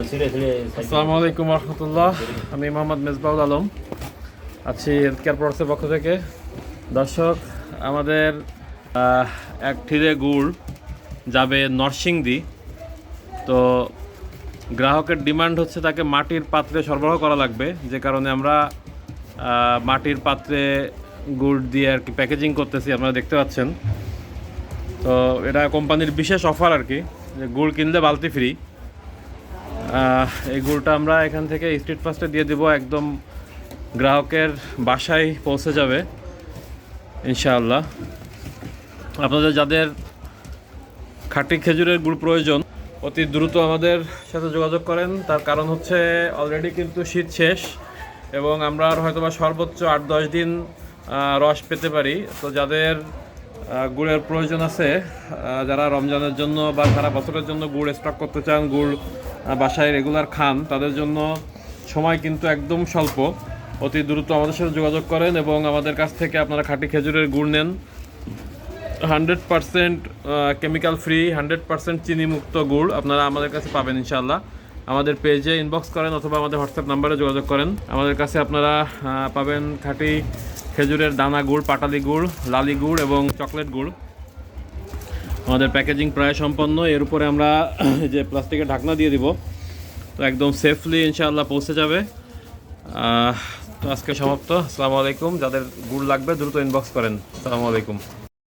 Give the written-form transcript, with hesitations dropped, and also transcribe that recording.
আসসালামু আলাইকুম রহমতুল্লাহ। আমি মোহাম্মদ মেজবাউল আলম আছি হেলথ কেয়ার প্রোডাক্টসের পক্ষ থেকে। দর্শক, আমাদের এক ঠিরে গুড় যাবে নরসিংদী। তো গ্রাহকের ডিমান্ড হচ্ছে তাকে মাটির পাত্রে সরবরাহ করা লাগবে, যে কারণে আমরা মাটির পাত্রে গুড় দিয়ে আর কি প্যাকেজিং করতেছি, আপনারা দেখতে পাচ্ছেন। তো এটা কোম্পানির বিশেষ অফার আর কি, যে গুড় কিনলে বালতি ফ্রি। এই গুড়টা আমরা এখান থেকে স্ট্রিট ফাস্টে দিয়ে দেবো, একদম গ্রাহকের বাসায় পৌঁছে যাবে ইনশাআল্লাহ। আপনাদের যাদের খাঁটি খেজুরের গুড় প্রয়োজন, অতি দ্রুত আমাদের সাথে যোগাযোগ করেন। তার কারণ হচ্ছে অলরেডি কিন্তু শীত শেষ এবং আমরা আর হয়তো বা সর্বোচ্চ 8-10 দিন রস পেতে পারি। তো যাদের গুড়ের প্রয়োজন আছে, যারা রমজানের জন্য বা সারা বছরের জন্য গুড় স্টক করতে চান, গুড় বাসায় রেগুলার খান, তাদের জন্য সময় কিন্তু একদম স্বল্প। অতি দ্রুত আমাদের সাথে যোগাযোগ করেন এবং আমাদের কাছ থেকে আপনারা খাঁটি খেজুরের গুড় নেন। 100% কেমিক্যাল ফ্রি, 100% চিনি মুক্ত গুড় আপনারা আমাদের কাছে পাবেন ইনশাআল্লাহ। আমাদের পেজে ইনবক্স করেন অথবা আমাদের হোয়াটসঅ্যাপ নাম্বারে যোগাযোগ করেন। আমাদের কাছে আপনারা পাবেন খাঁটি খেজুরের দানা গুড়, পাটালি গুড়, লালি গুড় এবং চকলেট গুড়। আমাদের প্যাকেজিং প্রায় সম্পন্ন। এর উপরে আমরা যে প্লাস্টিকের ঢাকনা দিয়ে দিব, তো একদম সেফলি ইনশাআল্লাহ পৌঁছে যাবে। তো আজকে সমাপ্ত। আসসালামু আলাইকুম। যাদের গুড় লাগবে দ্রুত ইনবক্স করেন। আসসালামু আলাইকুম।